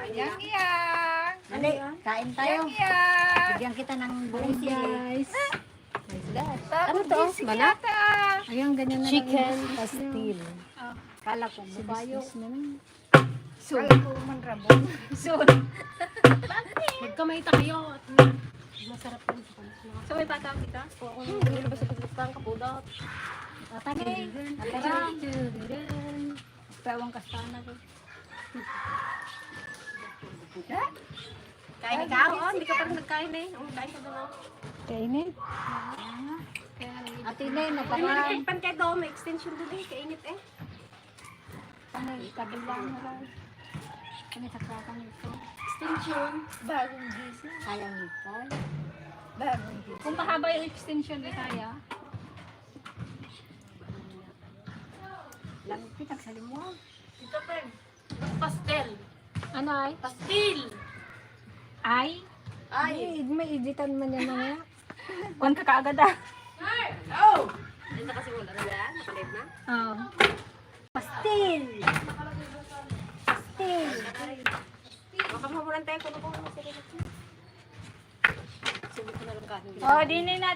Yang. Dali, kain tayo. Yang. Bigyan kita ng buong sili. Guys. Ano to? Mana? Ayun, ganyan na Chicken lang. pastil. Kala ko, babayo. Kala ko man rabon. Magkamay tayo at masarap din sa kanila. So may bata kita? Oo, hindi ba sa pagkakang kapudot? Tatagay. Tatara. Pawang kastana ko. Kain ka? Oo, hindi ka pa rin nagkain eh. Oo, kain ka doon. Kainin. Ate Nay, Ay, naparang. malakit pan kayo doon. May extension doon eh. Kainit eh. Ano, ikabilang na lang. Kami sa kakang ito. Extension. Bagong gising. Kayang hipay. Bagong gising. Kung mahaba yung extension, di kaya. Lang pinagsalim mo. Ito pa pastel. Ano ay? Pastil. Ay? Ay. May editan man yan mga. Kuhan ka kaagad ah. Oh! Ay, nakasimula na ba? Nakalit na? Oo. Pastil! Pastil! Makamuran tayo kung ano mo sila dito. Subok ko na lang kanin. Oh, dinin na.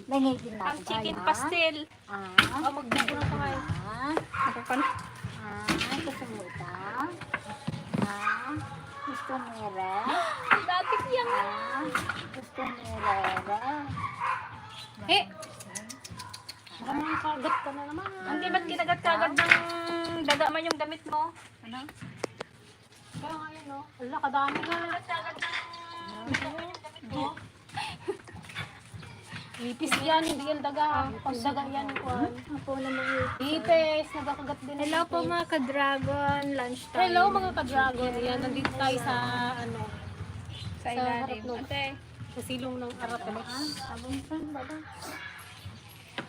Nangitin na Ang ako chicken ba, pastel. Ah, Oh, magbubo na pa kayo. ah, Ako gusto mo ita? Ah, gusto mo ra? Dati yan. Ah, gusto mo ra? Eh, Baka mga kagat ka na naman. hindi ba't kinagat-kagad ng daga man yung damit mo? Ano? Kaya nga yun, no? Wala, kadami nga. Kinagat-kagad ng daga yung damit mo? Ipis yan, hindi yan daga. Pag daga yan, kuhan. Ako naman Ipis, nagkakagat din. ng Hello po ipis. mga ka-dragon. Lunch time. Hello mga ka-dragon. Ayan, nandito tayo sa, ano, Sa sa ilalim. harap ng- Ate, sa silong ng Arateles. Abang saan ba ba?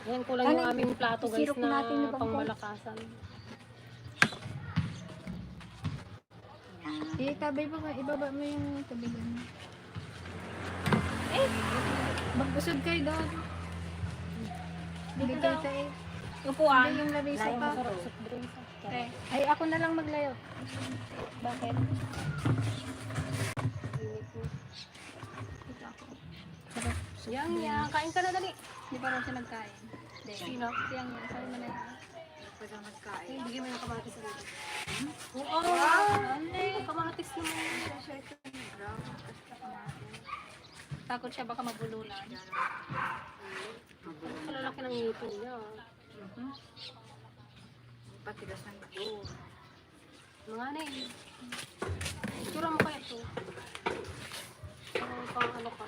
Ayan, kulang yung aming plato guys Isirok natin na yung bangko. pangmalakasan. itabay mo nga. Ibaba mo yung tabigan mo. Eh, magbusog kayo doon. Hindi kita eh. Upuan. Hindi yung labisa Layo pa. Masarap soft drinks. Eh, ay, ako na lang maglayo. Bakit? Yang, yang. Kain ka na dali. Hindi pa rin siya nagkain. Hindi. Sino? Siyang yan. Sabi mo na yan. Ay, bigyan mo yung kamatis na dito. Oo! Wow. Kamatis naman. Takot siya baka mabulunan. Kalalaki ng ngipin niya. Patigas ng buo. Mga na eh. Itsura mo kaya ito. Pang ano ka.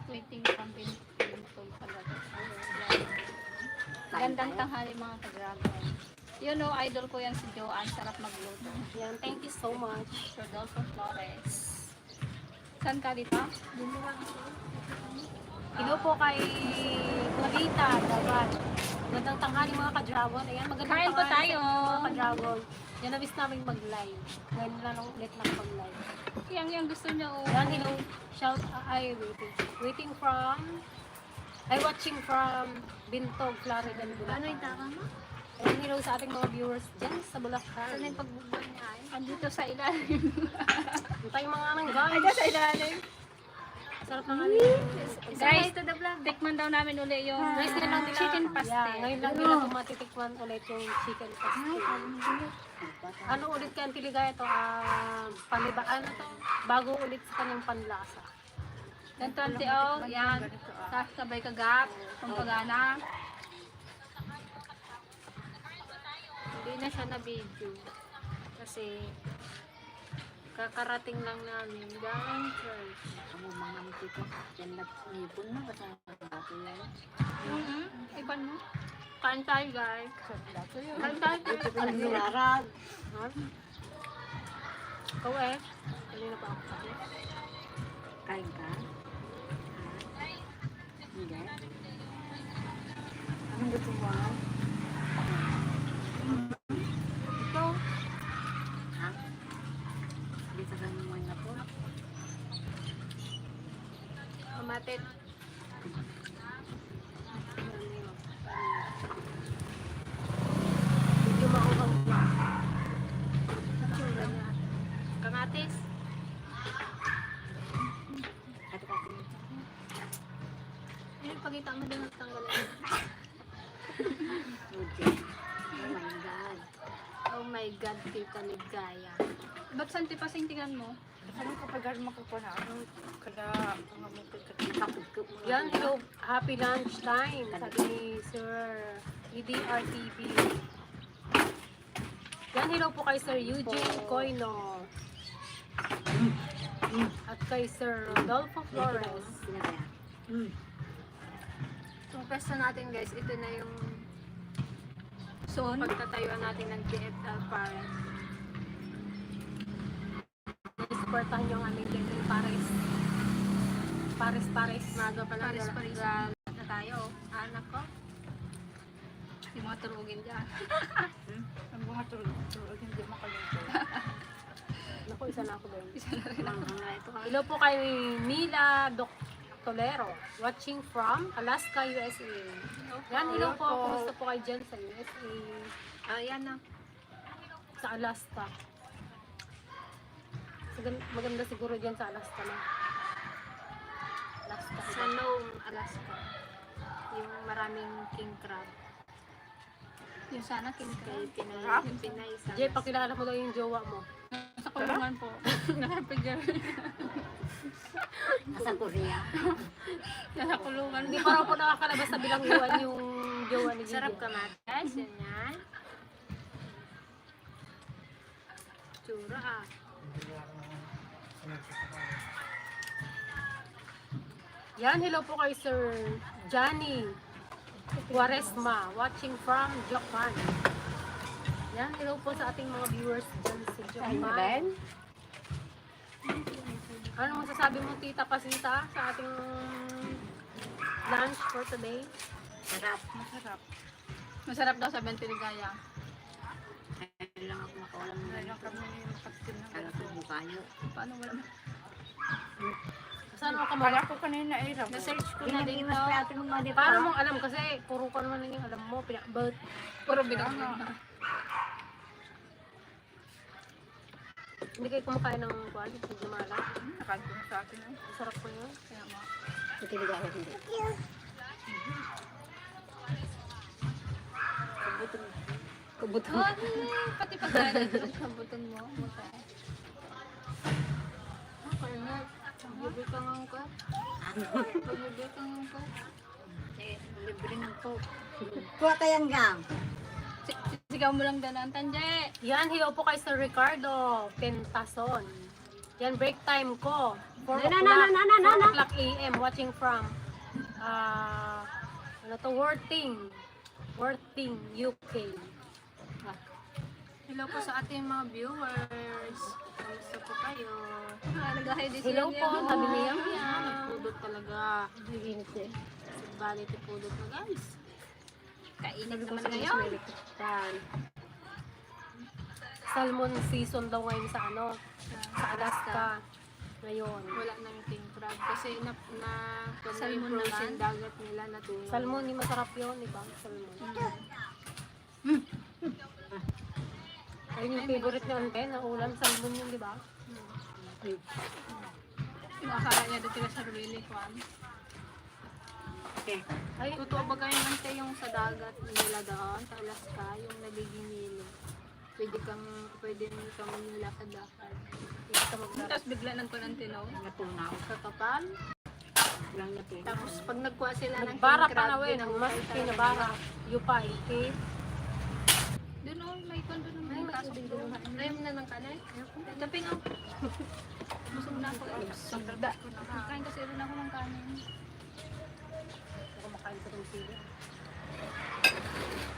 Waiting pambintog pala. Gandang tanghali mga ka-dragon. You know, idol ko yan si Joanne. Sarap magluto. Yan, thank you so much. Rodolfo Flores. Saan ka dito? Hello po kay Clarita, Dabat. Magandang tanghali mga ka-dragon. Ayan, magandang Kain po tanghali tayo. sa inyo, mga ka-dragon. Yan, nabis namin mag-live. Ngayon na lang ulit mag-live. Yang gusto niya oh. Yan, hello. Shout, waiting from, watching from Bintog, Florida, Bulacan. Ano yung taka mo? Ayan, hello sa ating mga viewers dyan sa Bulacan. Ano yung pagbubay niya ay? Andito sa ilalim. Ang tayo mga anang Ay, guys. sa ilalim. Sarap na nga Guys, tikman daw namin uli yung Guys, ngayon lang nila, chicken pastel. Yeah, ngayon lang nila tumatitikman ulit yung chicken pastel. Ano ulit kaya ang Tiligaya ito? Panibaan to? Bago ulit sa kanyang panlasa. Yan 20 oh, yan. Sabay kagap, pampagana. Hindi na siya na video. Kasi kakarating lang namin galing church. Ang mga nitito. Yan nag-ipon na. Basta dato yan. Iban mo? Kain tayo guys. Kain tayo. Ang nilarag. Ikaw eh. Kanina pa ako sabi. Kain ka? Hindi. Anong gusto mo? Ikaw. Ha? Hindi sa ganun mo na po. Mamatid. ipakita mo din ang tanggalin. Oh my God, Tita Ligaya. Ba't Santi Pasing tingnan mo? Ano kapag mo ko na ano kada pangamukod ka Yan, hello, happy lunch time. Sabi ni Sir EDRTV. Yan, hello po kay Sir Eugene Coino. At kay Sir Rodolfo Flores. Itong pwesto natin guys, ito na yung Soon? pagtatayuan natin ng GFL Parents. Supportahan yung aming Gentle Pares. Pares. Maga pa lang Paris. na tayo. Anak ko. Yung mga turugin dyan. ang mga tulog hindi makaluto. Naku, isa na ako doon. Ito ka. Hello po kay Mila Tolero, watching from Alaska, USA. Yan, hello po. Kumusta po kay Jen sa USA? Ayan na. Sa Alaska. Maganda siguro dyan sa Alaska na. Alaska. Sa Nome, Alaska. Yung maraming king crab. Yung sana Kay kinakaya. Pinay sa Jay, pakilala mo lang yung jowa mo. Sa kulungan po. Nakapigyan. Nasa Korea. Nasa kulungan. Hindi pa raw po nakakalabas sa bilangguan yung jowa ni Gigi. Sarap kamatas. Yan. Tsura ah. Yan, hello po kay Sir Johnny Quaresma, watching from Japan. Yan, hello po sa ating mga viewers dyan sa Japan. Ano masasabi mo, Tita Pasita, sa ating lunch for today? Masarap. Masarap daw sa Bentiligaya. Kailangan ako makawalan na lang kami pagtim ng ganito. Paano wala? Saan mo ka Kala ko kanina ay rabo. Na-search ko na din to. Paano mong alam? Kasi puro ka naman yung alam mo. But, Puro binang. hindi kayo kumakain ng kuwan, medyo malang. Nakagano sa akin eh. Sarap po yun. Kaya mo. Kubutong. Oh, pati pagkain sa butong mo. Mata. Okay na. Magbibig ka nga ko. Magbibig ka nga ko. Libre ng coke. Kuha kayang gang. Sigaw mo lang danan, Tanje. Yan, hello po kay Sir Ricardo Pentason. Yan, break time ko. 4 o'clock a.m. watching from Worthing, UK. Hello po sa ating mga viewers. Kamusta po kayo? Nag-hi din Hello po, sabi niya. Pudot talaga. Vanity pudot na guys. Kainag naman ngayon. Salmon season daw ngayon sa sa Alaska. Ngayon. Wala na yung king crab. Kasi Salmon salmon naman. frozen dagat nila na tuyo. Salmon, di masarap yun, di ba? Salmon. Ayun yung favorite ni Ante, na ulam, salmon yun, di ba? Yung akala niya doon sila sa Ruili, Juan. Ay, Totoo ba kayo nante yung sa dagat nila doon sa Alaska, yung nagiging nilo? Pwede kang nila sa dagat. hindi ka magdara. Tapos bigla nang kunan tinaw. Natunaw. Sa kapal. Lang natunaw. Tapos pag nagkuha sila ng Nagbara king pa crab, na wen, ginahukay mas talaga pinabara. nila. Yupay, okay? Doon o, may kondo naman. Ay, Yung may pasok tubig doon. doon. Ayaw mo na ng kanay? Tapi nga. Busog na ako. Kain kasi rin ako ng kanin. Ako makain sa itong sila.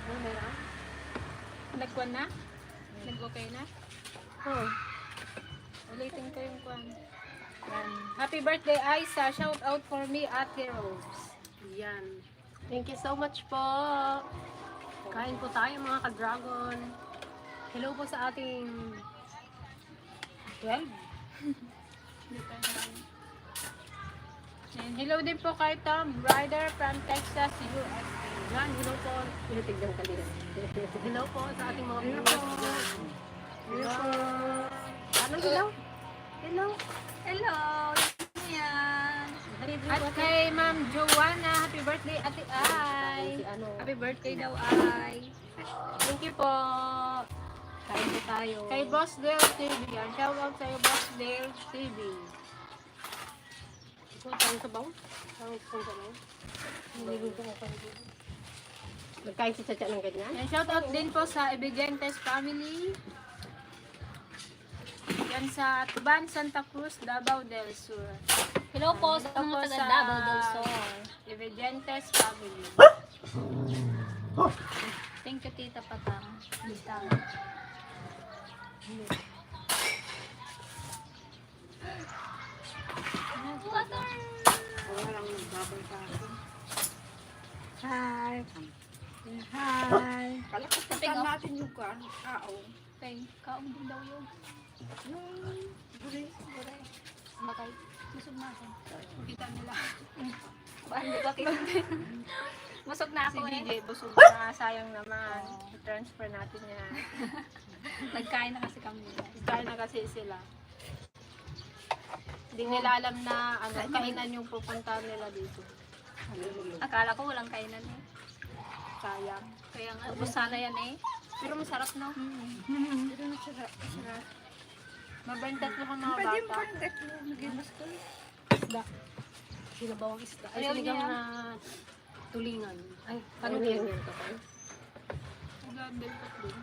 Ano, meron? Nagkuhan na? Nag-okay na? Oh. Ulitin ko yung kwan. Happy birthday, Aisa. Shout out for me, Ate Rose. Yan. Thank you so much po. Kain po tayo mga ka-dragon. Hello po sa ating 12. And hello din po kay Tom Ryder from Texas, USA. Yan, hello po. Pinitigdan ka nila. Hello po sa ating mga viewers. Hello po. Anong hello? Hello. Hello! Yan! Happy At kay Ma'am Joanna, happy birthday, Ate Ay. Si ano. Happy birthday daw, Ay. Thank you po. Kain po tayo. Kay Boss Dale TV. Yan. Shout out sa'yo, Boss Dale TV. Ito, tayong sabaw. Tayong sabaw. Nililuto ko pa dito. Nagkain si Chacha ng ganyan. Yan, shout out din po sa Ebigentes family. Yan sa Tuban, Santa Cruz, Davao del Sur. Hello po sa Ito po mga taga sa Davao del Sur. Ebigentes family. Thank you, Tita Patang. Tita. Water! Walang nagbabay sa akin. Hi. Hi. Kalakasan natin yung kao. Thank kaong din daw yun. Buri. Makay. Busog na ako. Kita nila. Paano ba kita? Busog na Si ako eh. DJ, busog na. Sayang naman. I-transfer natin yan. Nagkain na kasi kami. Kaya na kasi sila. Hindi nila alam na ano, kainan yung pupunta nila dito. Akala ko walang kainan eh. Sayang. Kaya nga, ubos sana yan eh. Pero masarap, no? Pero masarap. Mabantat mo ang mga Pwede mo bata. pang deklo. Nagimas ko. Isda. Sinabawang isda. Ay, Ayaw sinigang niya. na tulingan. Ay, paano yun yun to, tay? Mabantat din.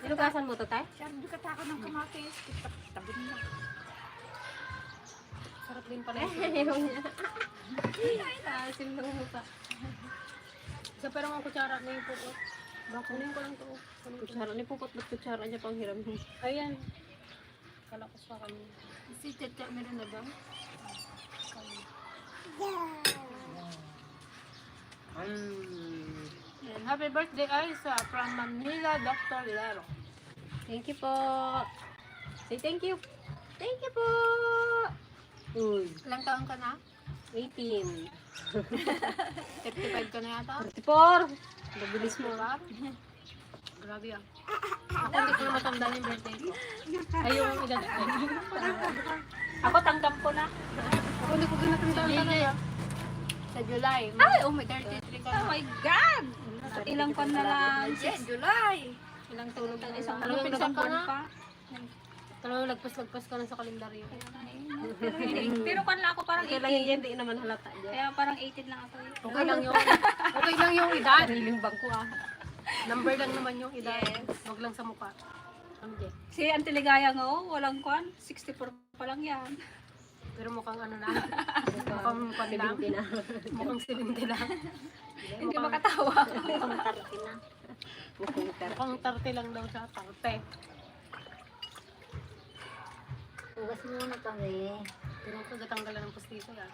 Inugasan mo to, tay? Sabi ka tako ng kamatis. Tabi na. Sarap din pala yung asim lang mo pa. Isa pero ang kutsara na yung pupot. Kunin ko lang to. Kutsara ni pupot. Ba't kutsara niya pang hiram? Ayan. Kalakos pa kami. Si Tete, meron na daw? Yan. Happy birthday, Aisa, from Manila, Dr. Lero. Thank you po. Say thank you. Thank you po. Uy, Ilang taon ka na? 18. 35 ka na yata? 34. Mabilis mo. Diba? Grabe ah. Ako hindi ko na matandaan yung birthday ko. Ay, yung edad ko. Ako tanggap ko na. Ako hindi ko ginatandaan talaga. Sa July. Ay, oh my 33 ka Oh na. my God! Ilang kon na lang. July. Ilang tulog na Isang lang. Ano, Pinsan ka buwan na? pa. Talagang lagpas-lagpas ka na sa kalendaryo. Pero kon lang ako parang Okay lang 18. yun, hindi naman halata dyan. Kaya parang 18 lang ako eh. Okay lang yung, okay lang yung edad. Sariling bangko ah. Number lang naman yung edad. Yes. Huwag lang sa mukha. Ano dyan? Si Auntie Ligaya nga oh, walang kon. 64 pa lang yan. Pero mukhang ano na. Mukhang pan lang. Mukhang 70 lang. Hindi makatawa. Mukhang 30 lang daw siya. 30. Ugas muna kami. Pero kung gatanggalan ng postiso yan.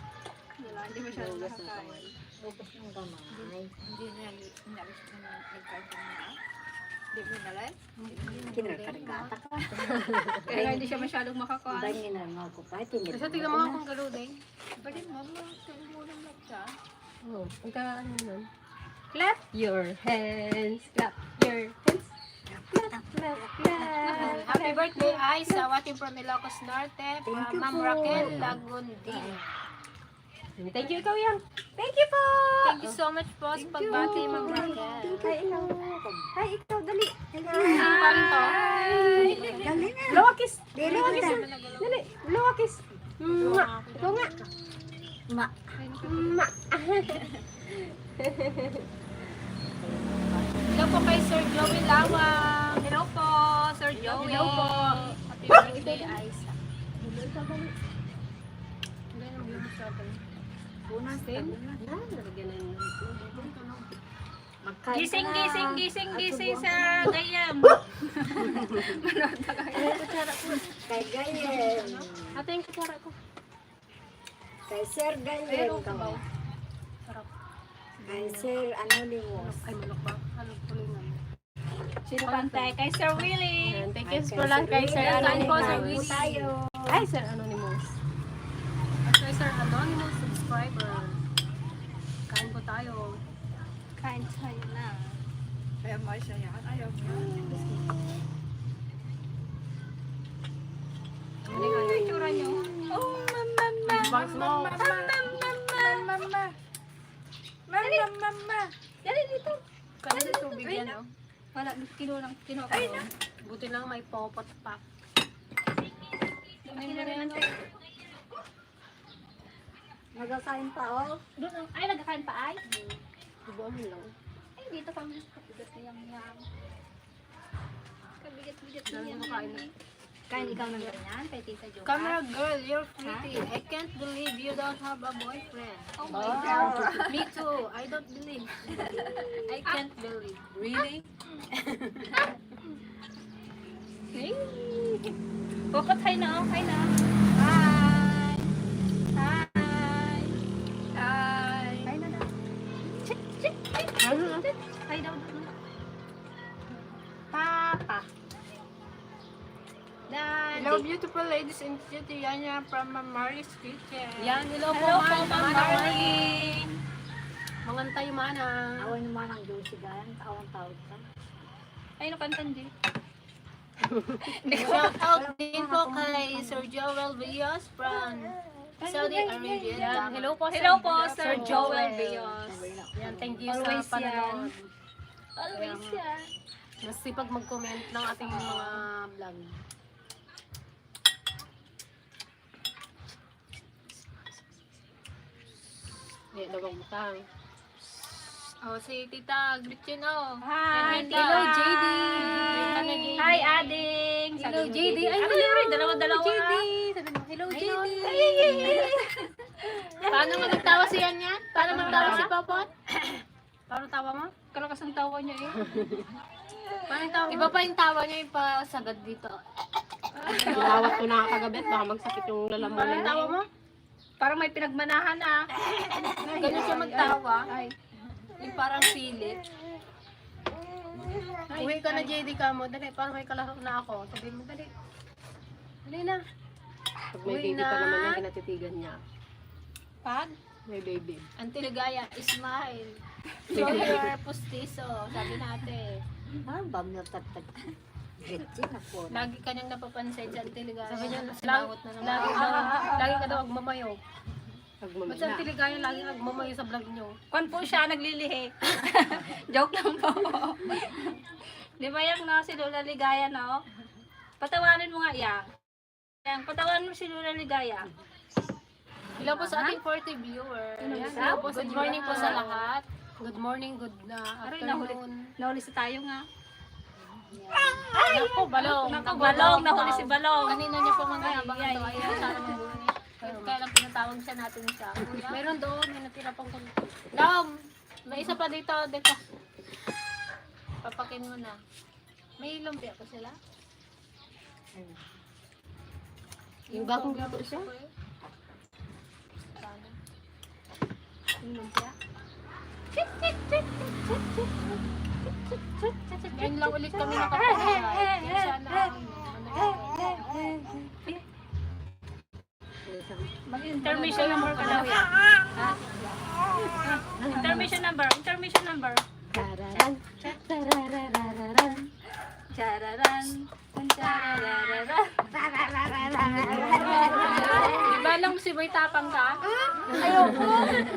Wala, hindi masyadong nakakain. Ugas ng kamay. Hindi niya inalis ko na nagkain ko na. Hindi mo nalas? Kinakargata ka. Kaya nga hindi siya masyadong Iba makakain. niya na mga kupay. Tingin Kasi tignan mo nga kung galudeng. Bali mo, tulong mo lang lang siya. Oo. Pagka ano nun. Clap your hands. Clap your hands. Clap, clap, clap. Happy birthday, Aisa, watching from Ilocos Norte, from Thank you Ma'am po. Raquel Lagundin. Thank you, ikaw yan. Thank you po. Thank you so much po sa pagbati, Ma'am Raquel. Hi, ikaw. Hi, ikaw. Dali. Pa rin to. Dali na. Lawakis. Dali Lawakis. na. Dali. Lawakis. Mwah. Ito nga. Ma. Ma. Hello po kay Sir Joey Lawang. Hello po, Sir Joey. Hello po. Happy birthday, Aisa. Hindi na mo sa atin. Punas. Nalagyan na yung Magkain Gising, gising, gising, gising sa gayam. Kay Gayen. Ate yung kutsara ko. Kay Sir Gayen. Pero kabaw. Sarap. Kay Sir Anonymous. Ay, manok ba? Ano pulingan? Sino pantay? Kay Sir Willie. Ayan, thank you po lang kay Sir Kain po, Sir Anonymous. Willie. Tayo. Ay, Sir Anonymous. At kay Sir Anonymous subscriber. Kain po tayo. Kain tayo na. Kaya may siya yan. Ayaw mo yan. Ano yung Itsura nyo. Oh, mama. box mo? Mama. Dali mama. Dali dito. Kanina tubig yan, oh. Wala, kinuha ko. Buti lang may popot pa. Kunin mo na yan. Nagkasain pa, oh. Doon, ay, nagkakain pa ay. Diba mo lang. Ay, dito kami. Kabigat na yang. Kabigat-bigat na Dami yang. mo kain na. Kain ikaw ng ganyan, kay Tita Jo. Camera girl, you're pretty. I can't believe you don't have a boyfriend. Oh my God. Me too. I don't believe. I can't believe. Really? Hey. Bukot, hi na, hi na. Hi. Hi. Hi. Hi na daw. Chik, chik, chik. Hi daw. Papa. Hello, beautiful ladies and city. Yan from Mari's Kitchen. Yan, hello po, Hello po, man. Ma'am Marlene. Mangantay mana. Awan naman ang Dulcigan, tawang-tawag ka. Ay, nakantan din. Shout out din po kay Sir Joel Villas from Saudi Arabia. Yan, hello po, Hello po, Sir Sir Joel Joel. Villas. Yan, thank you Always sa panonood. Always yan. Masipag mag-comment ng ating mga vlog. Hindi, dalawang butang. Oh, si Tita Gretchen, oh. Hi, And Tita. hello, JD. Hello, JD. Hi, Ading. Hello, Sabi mo, JD. Ay, Ano hello. yun? Dalawa-dalawa. JD. Sabi mo, hello, JD. Paano magtawa si Yan yan? Paano magtawa si Popot? Paano tawa mo? Kalakas ang tawa niya eh. Paano tawa mo? Iba pa yung tawa niya yung pasagad dito. Lawat ko na kagabi at baka magsakit yung Paano lalamunan. tawa mo? Parang may pinagmanahan ah. Ganun siya magtawa. Ay. Yung parang pilit. Uwi ka na, JD ka mo. Dali, parang may kalaro na ako. Sabi mo, dali. Dali na. Pag may Uwi baby na. pa naman yan, kinatitigan niya. Pag? May baby. Auntie Ligaya, smile. Show your pustiso. Sabi natin. Ah, bam na tatag. Gretchen ako. Lagi kanyang napapansin sa Auntie Ligaya. Sabi niya, sinawot na naman. lagi ka daw agmamayo. Pag Ba't sa Auntie Ligaya, lagi agmamayo sa vlog niyo? Kwan po siya, naglilihi. Joke lang po. Di ba yung no, si Lola Ligaya, no? Patawanin mo nga yang. Yang, patawanin mo si Lola Ligaya. Hello po sa ating 40 viewers. Hello po, good morning po sa lahat. Good morning, good Aray, afternoon. nahuli sa tayo nga. Naku, balong. Naku, balong, nahuli si Balong. Kanina niya po mangyayabang Ay, ito. ay, Ayaw, sana mabuni. Kaya lang pinatawag siya natin siya. Meron doon, may natira pang kunti. Dom, may isa pa dito. Dito. Papakin mo na. May lumpia pa sila? Yung bagong luto siya? Sana. Yung lumpia. Ngayon lang ulit kami nakapag-live. Yan sana ang Mag-intermission number ka daw yan. Intermission number, intermission number. Tararan, tarararararan. Chararan, chararararan. Di ba alam si Boy Tapang ka? Ayoko.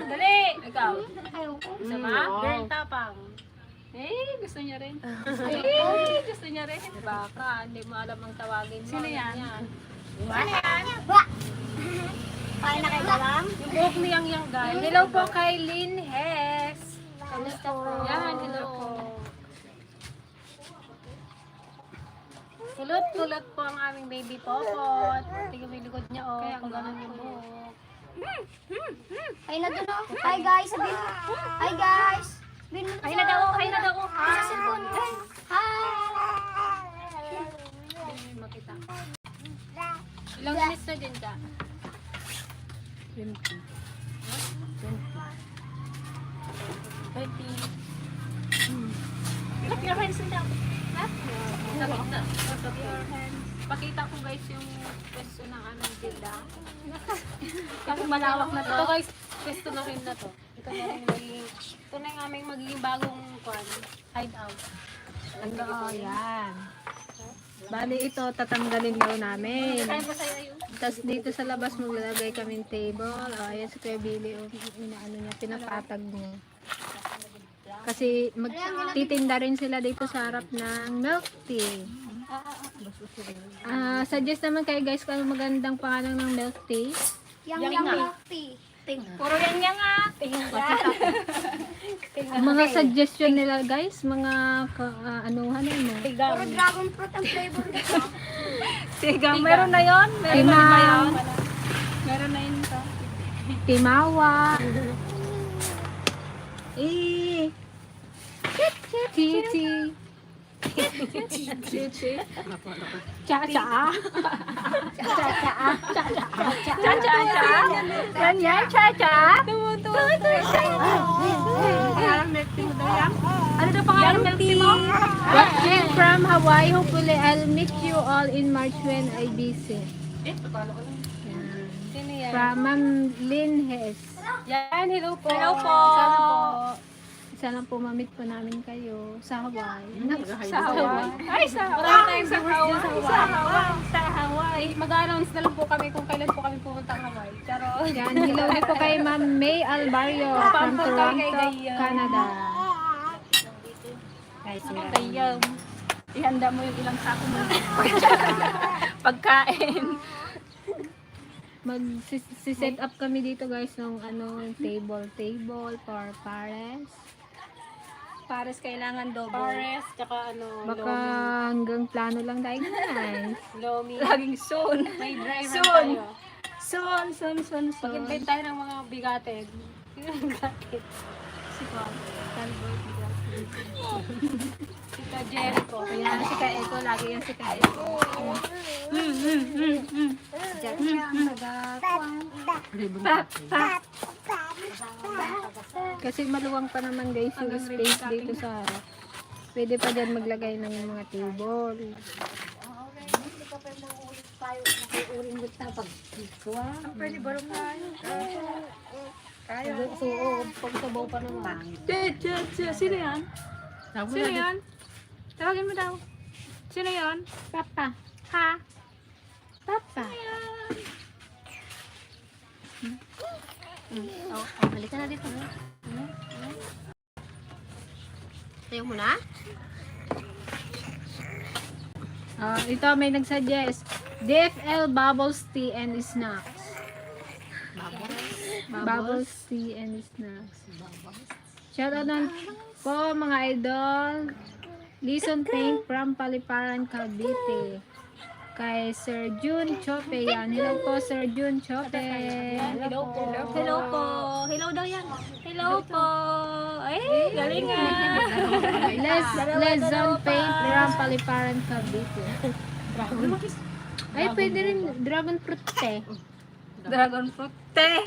Dali. Ikaw? Ayoko. Sama? Girl Tapang. Eh, gusto niya rin. Eh, gusto niya rin. Diba ka? Hindi mo alam ang tawagin mo. Sino yan? Sino yan? Paano na kayo dalang? Yung buhok ni Yang Yang guys. Hello po kay Lynn Hess. Kamusta po? Yan, hello po. Kulot-kulot po ang aming baby popot. Tingnan mo yung likod niya, oh. Kung ganun yung buhok. Ay na doon oh. Hi guys, sabihin mo. Hi guys. Sabihin mo Ay na daw, ay na daw. Sa cellphone. Hi. Hindi mo makita. Ilang minutes na din ka? 20. Look your hands in down. Pakita ko guys yung pwesto ng aming tilda. Kasi malawak na to. Ito guys, pwesto na rin na to. Ito na rin magiging, ito na yung aming magiging bagong hideout. Yan. Bali ito, tatanggalin daw namin. Kaya ba sa'yo yun? Tapos dito sa labas maglalagay kaming table. Ayan si Kuya Billy. Inaano niya, pinapatag niya. Kasi magtitinda rin sila dito sa harap ng milk tea. Suggest naman kayo guys kung ano magandang pangalan ng milk tea. Yang milk tea. Puro yan ah. Mga suggestion nila guys, mga anuhan mo. Puro dragon fruit ang flavor nito. Sigang, meron na yon? Meron na ba yun? Meron na yun to. Timawa. Chichi. Cha-cha. Cha-cha-cha. Yan yan, cha-cha. Ano daw pangalan ng milk tea mo? Watching from Hawaii. Hopefully, I'll meet you all in March when I visit. Sino yan? From Ma'am Lynn Hess. Yan, hello po. Hello po. Sana po. Sana po mamit po namin kayo sa Hawaii. Sa Hawaii. Ay, sa Marami Hawaii. tayong sa Hawaii. Sa Hawaii. Sa Hawaii. Mag-announce na lang po kami kung kailan po kami pupunta ng Hawaii. Pero, Yan, hello din po kay Ma'am May Albario from Toronto, Canada. Kaya, ihanda mo yung ilang sako mo. Pagkain. Mag-set up kami dito guys ng table for pares. Pares kailangan double. Pares, tsaka Baka hanggang plano lang tayo guys. Lomi. Laging soon. May driver Soon. tayo. Soon. Pag-invite tayo ng mga bigatin. Bigatin. Sika Jericho. Ayan, si Kaeko, lagi yan si Kaeko. Kasi maluwang pa naman guys yung space dito sa harap. Pwede pa dyan maglagay ng mga table. Pwede ba rin na yun? So, pagsabaw pa naman. Sino yan? Sino yan? Tawagin mo daw. Sino yan? Papa. Ha? Papa. Halika na dito. Tayo mo na? Ito may nagsuggest. DFL Bubbles Tea and Snacks. Bubbles Tea and Snacks. Shoutout na po mga idol. Lison Paint from Paliparan, Cavite. Kay Sir Jun Chope yan. Hello po Sir Jun Chope. Hello po. Hello po. Hello daw yan. Hello po. Ay, galing nga. Lison Paint from Paliparan, Cavite. Ay, pwede rin dragon fruit te. Dragon fruit. Te.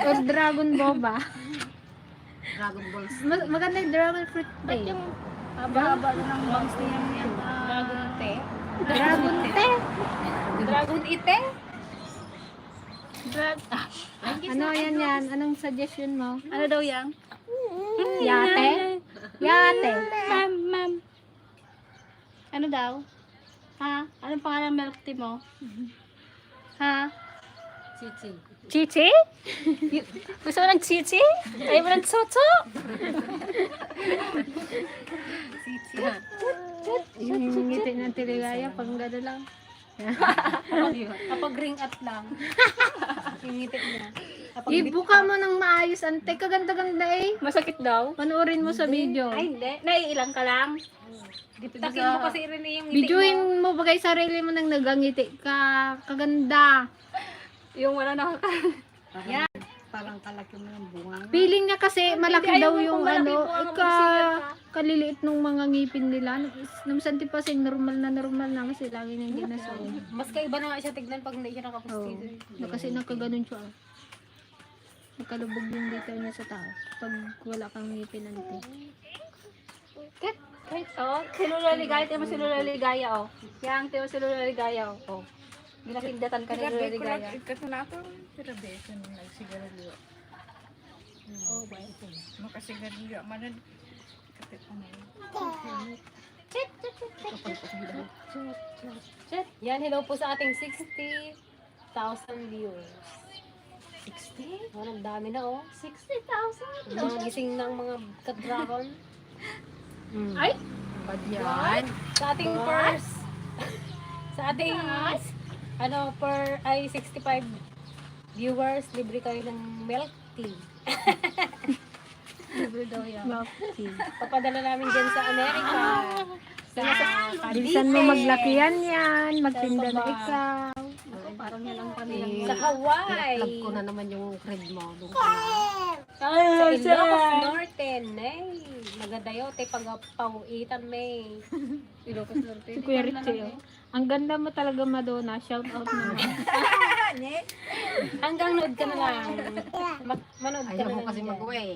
Or dragon boba. Dragon Balls. Maganda yung dragon fruit te. Haba-haba ng bangs niya yan. Dragon te. Dragon te. Dragon ite. Ano yan? Anong suggestion mo? Ano daw yan? Yate? Yate. Ma'am. Ano daw? Ha? Anong pangalan ng milk tea mo? Ha? Chichi. Chichi? Gusto mo ng chichi? Ayaw mo ng tsotso? Yung ngiti ng tiligaya, pang gano'n lang. Kapag ring at lang. Yung ngiti niya. Ibuka mo ng maayos, ante. Kaganda-ganda eh. Masakit daw? Panoorin mo sa video. Ay, hindi. Naiilang ka lang. Takin mo kasi rin yung ngiti mo. Videoin mo bagay sarili mo nang nagangiti ka. Kaganda. Yung wala nakaka... Parang kalaki mo ng bunga. Feeling niya kasi malaki Hindi, daw ayaw mo yung kung malaki ano, po ang singer ka. kaliliit nung mga ngipin nila. Namusanti pa kasi normal na kasi lagi niyang ginasal. Mas kaiba na nga siya tignan pag hindi siya Oo. nakapustizo. Kasi nakaganon siya. Nakalubog yung dito niya sa tao. Pag wala kang ngipin ante. Oh, silulaligaya. Tiyo mo silulaligaya, oh. Yang, tiyo mo silulaligaya, oh. Ginakindatan ka ni silulaligaya. Ikato na ito. Pero beso nung nagsigarilyo. Oh, ba ito? Makasigarilyo. Manan. Kapit mo na yun. Yan, hello po sa ating 60,000 viewers. 60? Oh, ang dami na oh. 60,000. Mga gising ng mga ka-dragon. Ay! Ba't yan? Sa ating first, sa ating, per ay 65 viewers, libre kayo ng milk tea. Libre daw yan. Milk tea. Papadala namin dyan sa Amerika. Sa Cavite. Bilisan mo maglakihan yan. Magtinda na ikaw. Parang yan ang kanilang Sa Hawaii. Plug ko na naman yung thread mo. Doon ka na. Sa Ilocos Norte. Nay. Maganda yun. Te pag-pauitan may. Ilocos Norte. Si Kuya Richie, oh. Ang ganda mo talaga, Madonna. Shout out naman. Hanggang nood ka na lang. Manood ka Ayaw na mo lang kasi dyan. mag-uwi.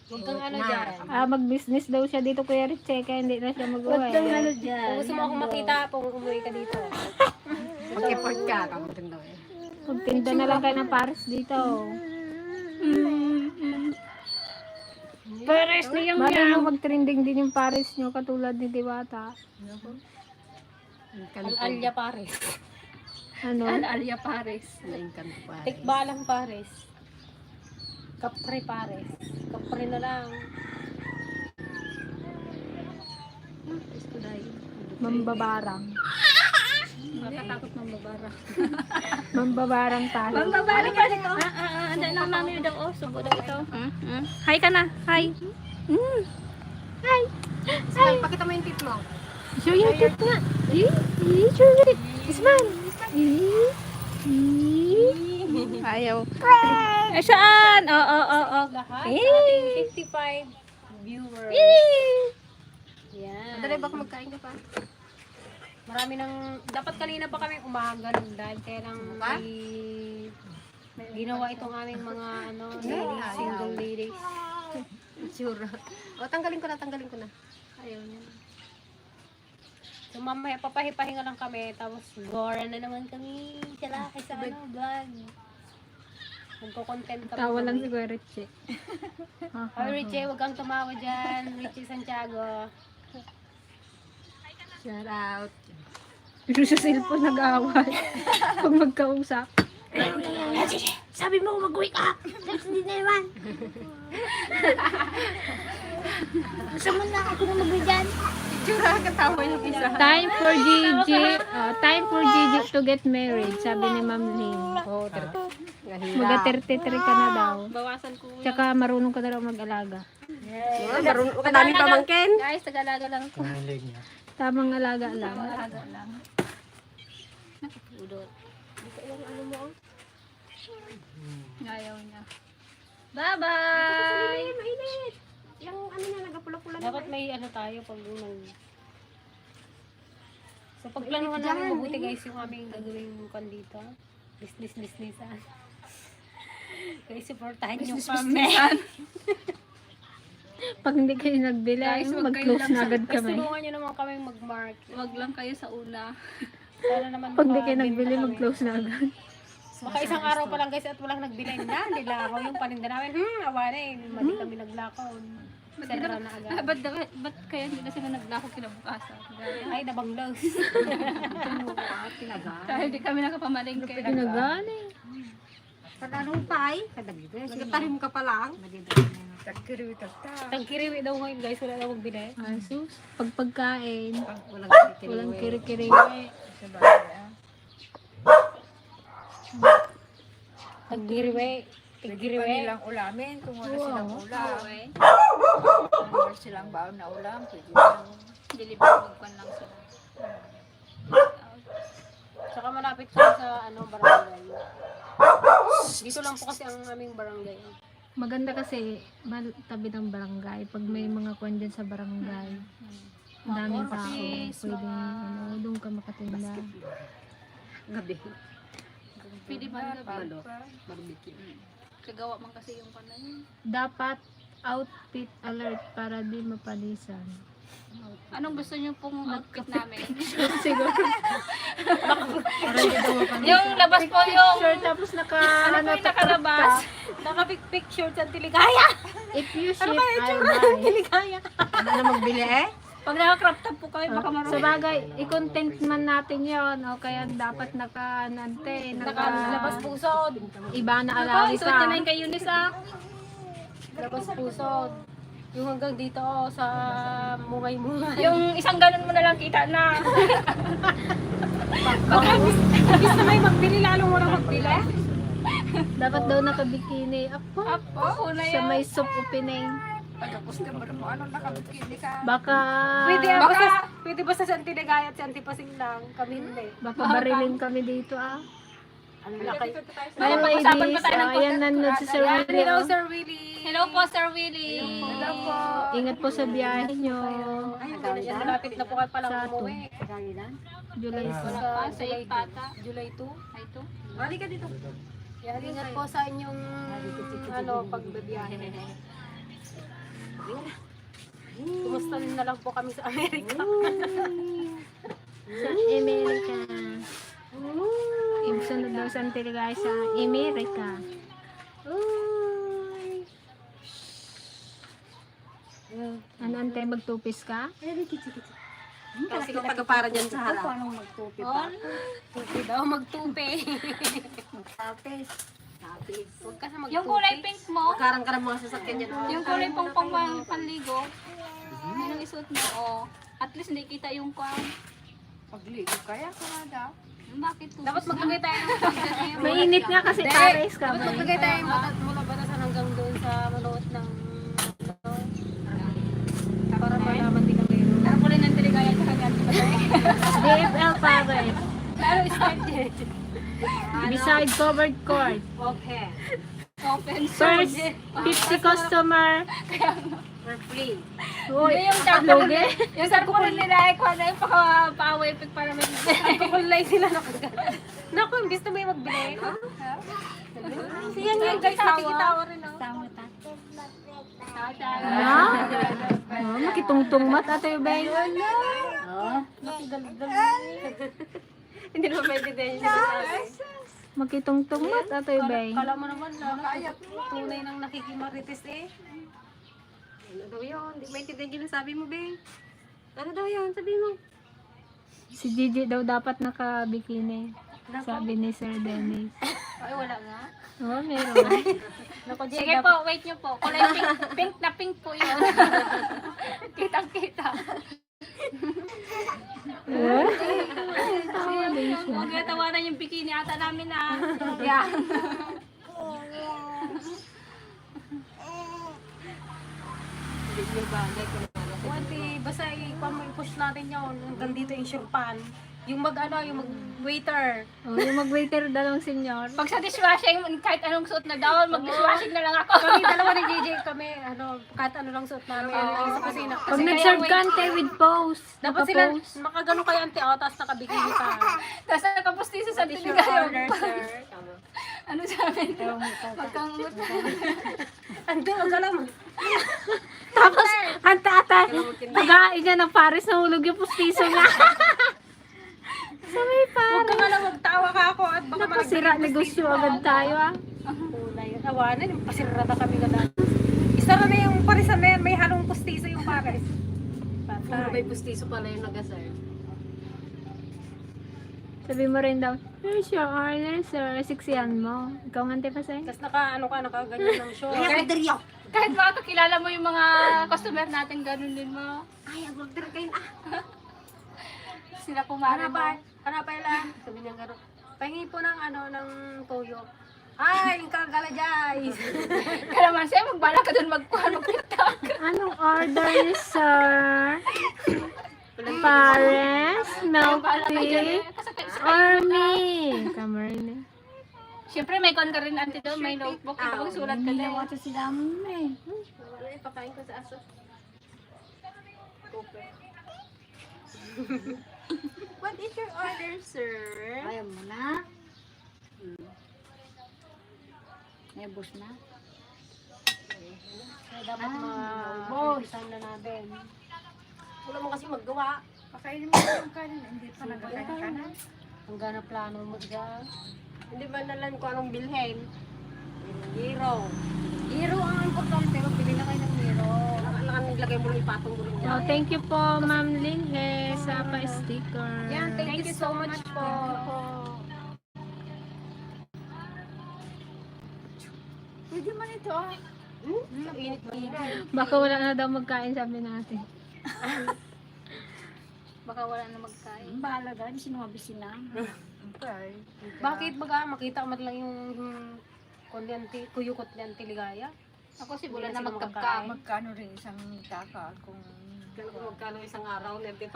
Huwag kang ano dyan. Mag-business daw siya dito, Kuya Richie, kaya hindi na siya mag-uwi. Kung gusto mo akong makita, kung umuwi ka dito. Mag-effort ka. Kamutin daw eh. Magtinda na lang kayo ng Paris dito. Pares niyang Marunong mag-trending din yung Paris nyo, katulad ni Diwata. Al-Alya Pares. Ano? Al-Alya Pares. Nainkanto pa. Tikbalang Pares. Kapre Pares. Kapre na lang. Mambabarang. Makatakot ng babara. Mambabarang Paris. Babara pa rin oh. Andan lang namin daw oh. Subo daw ito. Hi ka na. Hi. Smile, pakita mo yung tip mo. Show your teeth nga. Show your teeth. Smile. Ayaw. Eh, saan? Oo. Lahat sa ating 55 viewers. Yan. Madali ba kung magkain ka pa? Marami nang, dapat kanina pa kami umaga nung dahil kaya lang may ginawa itong aming mga ladies, single ladies. Sure. O, tanggalin ko na. Ayaw niya. So mamaya papahipahinga lang kami, tapos gora na naman kami sa vlog. Magko-content kami. Tawa lang si Kuya Richie. Hi Richie, huwag kang tumawa dyan. Richie Santiago. Shout out. Pero sa cellphone nag-aaway. Pag magkausap. Sabi mo, mag-uwi ka. Hindi na naman. Gusto mo na ako na mag-uwi dyan. Time for Gigi to get married, sabi ni Ma'am Lynn. Oh, Maga 33 ka na daw. Bawasan ko. Tsaka marunong ka na daw mag-alaga. marunong ka daming pamangkin. Guys, Tagalaga lang ito. Tamang alaga lang. Tagalaga lang. Udot. Ayaw niya. Bye-bye! Mainit. Yung nagapula-pula Dapat may tayo pag So pagplanuhan namin mabuti guys yung aming gagawin kon dito. Business-businessan. Guys, supportahan nyo kami. Pag hindi kayo nagbili, Guys, wag kayo mag-close lang na sa- agad Guys, kami. tulungan nyo naman kami mag-market. Huwag lang kayo sa una. Sana naman Pag hindi kayo makabenta nagbili, kami. mag-close na agad. Baka isang araw pa lang guys at walang nagbili na. Nilakaw yung paninda namin. Awa na eh. Mali kami naglakaw. Sera na agad. Ba't kaya hindi na sila naglako kinabukasan? Ay, nabanglaws. Dahil di kami nakapamalengke. Pinagani. Pag-anumpay. Nagtarim ka pa lang. Tagkiriwi daw ngayon guys. Wala daw magbili. Ay, sus. Pag pagkain, Walang walang kiri-kiri. Tagkiriwi. Tagkiriwi. Nilang ulamin, kung wala silang ulam. Okay. Kung wala silang baon na ulam, pwede lang. Deliver magpan lang sila. Saka malapit siya sa barangay. Dito lang po kasi ang aming barangay. Maganda kasi tabi ng barangay. Pag may mga kwan dyan sa barangay, ang daming tao. Pwede, doon ka makatinda. gabi. Pwede man gabi. Barbecue. Kagawa man kasi yung kanan. Dapat outfit alert para di mapalisan. Anong gusto niyo pong outfit namin? Siguro. Yung labas po yung... Sure, tapos Ano po yung nakalabas? Naka-pick shorts ang tiligaya. if you ship, I'll buy. Tiligaya. Ano na magbili eh? Pag naka-crop top po kami, baka Sa marami. bagay, i-content man natin yon o kaya dapat Nakalabas pusod. iba na Ako, alawi isuot na ka. lang kay Eunice ah. Labas pusod. Yung hanggang dito oh, sa mungay-mungay. Yung isang ganun mo na lang kita na. Baka imbis na may magbili, lalong wala magbili. Dapat daw nakabikini. Apo, Oo na sa yan. may soup opening. Taga-customer mo, ano, nakabikini ka. Baka, Pwede ba sa Auntie Ligaya at si Auntie Pasing lang? Kami hindi. baka barilin kami dito ah. Ang laki. Ay, Pag-usapan pa ladies, tayo ng ayan nandun si Sir Willie. Hello, oh. Sir Willie. Hello po, Sir Willie. Hello po. Ingat po sa biyahe nyo. Yan, malapit na po kayo palang Sa umuwi. July Wala 4. pa, sa ipata. July 2. Ay, ito. Balik ka dito. Yan, ingat po sa inyong pagbabiyahe. Kumusta rin na lang po kami sa Amerika. Sa Amerika. Sunod daw sa Antigua sa Amerika. Ano ante, magtupis ka? Kasi kung taga-para dyan sa harap. Paano magtupi pa? Tupi daw, magtupi. Tapis. Tapis. Huwag ka na magtupi. Yung kulay pink mo, Karang ka ng mga sasakyan dyan. yung kulay pong panligo, yun ang isuot mo, oh. At least hindi kita yung kwan. Pagligo kaya ka nga daw. Bakit to? Dapat maglagay tayo ng pagdaan. Mainit nga kasi pares ka Dapat ba? maglagay tayo yung batat mula batasan hanggang doon sa manuot ng para malaman din ang mayroon. Ang kulay ng Tiligaya at saka ganito ba tayo? DFL pares. Pero start din. Beside covered court. Okay. Open First, source. 50 customer. For free. Uy, Hindi yung sarko lugi. yung sarko rin nila ay kwan na yung pa-away pick para may Kukulay sila na kagad. Naku, imbis na may magbili. Siyan yung guys, nakikitawa rin oh. Ah? Oh, makitungtong mat ate Beng. Hindi naman pwede din yung sinasabi. Makitungtong mat ate Beng. Kala mo naman na tunay ng nakikimarites eh. Ano daw yun? Hindi maintindihan yung sabi mo, Beng. Ano daw yun? Sabi mo. Si Gigi daw dapat naka-bikini. Sabi ni Sir Dennis. Ay, wala nga. Oh, meron. Sige po, wait nyo po. Kulay pink, pink na pink po yun. Kitang-kita. Eh? Tawa din siya. Huwag yung tawanan yung bikini ata namin ah. Yan. Kunti, basta i-push natin yun. Hanggang dito yung surpan. Yung yung mag-waiter. Oh, yung mag-waiter dalawang senyor. Pag sa dishwashing, kahit anong suot na daw, mag-dishwashing na lang ako. Kami dalawa ni JJ kami, kahit ano lang suot namin. Ang isa kasi na. Pag nag-serve ka, ante, with pose. Dapat sila, Naka-pose. makagano kayo ante, tapos nakabikini pa. Tapos nakapustiso sa Tiligaya. Ano sabi ito? Magkangut. Ante, wag ka lang. Tapos, ante, pag-ain niya ng Paris, nahulog yung pustiso niya. Sa may Huwag Paris. ka nga lang, magtawa ka ako at baka Napasira negosyo agad tayo ah. kulay. Awanan, yung pasirada kami ka dati. Isara na yung parisan na yan, may halong pustiso yung pares. Puro may pustiso pala yung nag-serve. Sabi mo rin daw, here's your order, sir. Siksihan mo. Ikaw nga, ante, pasay. Tapos nakaganyan ng show. Kahit makakilala mo yung mga customer natin, ganun din mo. Ay, ang order kayo na. Sila kumari mo. Hanapay lang. Sabi niya gano'n. Pahingi po ng ng toyo. Ay, yung kagalajay. Kaya naman siya, magbala ka dun mag-tiktok. Anong order, sir? Pares, milk tea, or me? Kamarine. Siyempre, may kon ka rin, auntie doon, may notebook. Ikaw, sulat ka din. Ito sila mo eh. Wala, ipakain ko sa aso. What is your order, sir? Ayaw mo na. May bus na. Kaya dapat ma-ubusan na natin. Wala mo kasi maggawa. Pakainin mo yung kanin, hindi pa nagkakain ka na. Ang gana plano mo dyan. Hindi ba nalan ko anong bilhin? Hero. Hero ang importante. Magbili na kayo ng hero. Nakalagay mo lang ipatong mo rin Oh, thank you po, Ma'am Linhe, sa pa-sticker. Yan, thank you so much po. Pwede man ito ah. Init na init. Baka wala na daw magkain, sabi natin. Baka wala na magkain. Bahala gan, sinuwabi sila. Okay. Bakit baga makita mo lang yung kuyukot niyan Ligaya? Ako si Hindi Bulan na na sila magkagka. makakain. Magkano rin isang taka kung Magkano isang araw, lente pa.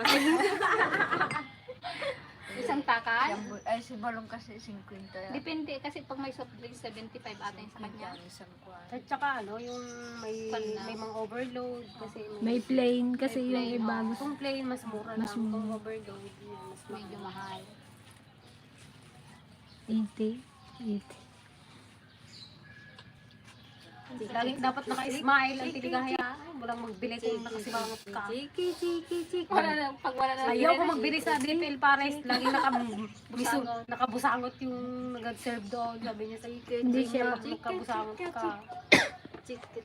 Isang takal? ay si Balong kasi 50 yan. Depende kasi pag may soft drinks 75 ata yung sa kanya. Isang kwan. At saka ano, yung may Panlaw. may mga overload kasi May plain kasi May yung plain, iba. oh. kung plain mas mura Mas lang, mura. kung overload yun, mas Medyo mahal. 80. 80. Lagi dapat naka-smile ang Ligaya. Walang magbili kung nakasibangot ka. Wala na, pag wala na. Ayaw ko magbili sa DPL Pares. Lagi nakabusangot yung nag-serve doon. Sabi niya sa Hindi siya. nakabusangot ka.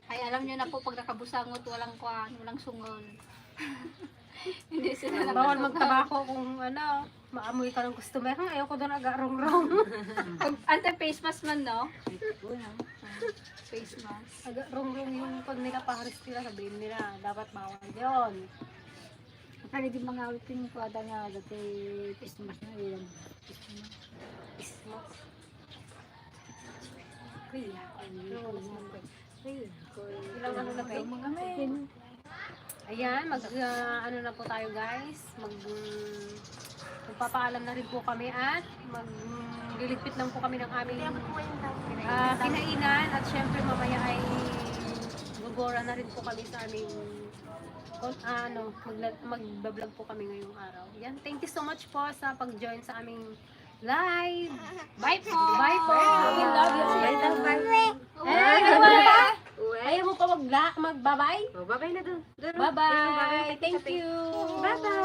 Ay, alam niyo na po, pag nakabusangot, walang kwan, walang sungon. Hindi sila Bawal magtabako kung ano, maamoy ka ng customer. Ayaw ko doon agarong-rong. Anti-face mask man, no? Face mask. Agarong-rong yung pag nila Pares nila, sabihin nila, dapat bawal yun. Kaya di mga awipin ko ada nga dati Christmas na ilan. Ilang ano na ba yun? Ayan, ano na po tayo guys. Magpapaalam na rin po kami at magliligpit lang po kami ng aming kinainan at syempre mamaya ay gugora na rin po kami sa aming magbablog po kami ngayong araw. Yan, thank you so much po sa pag-join sa aming live. Bye po! Bye po! We love you. Ayaw mo pa magbabay? Babay na doon. Bye-bye! Thank you! Bye-bye!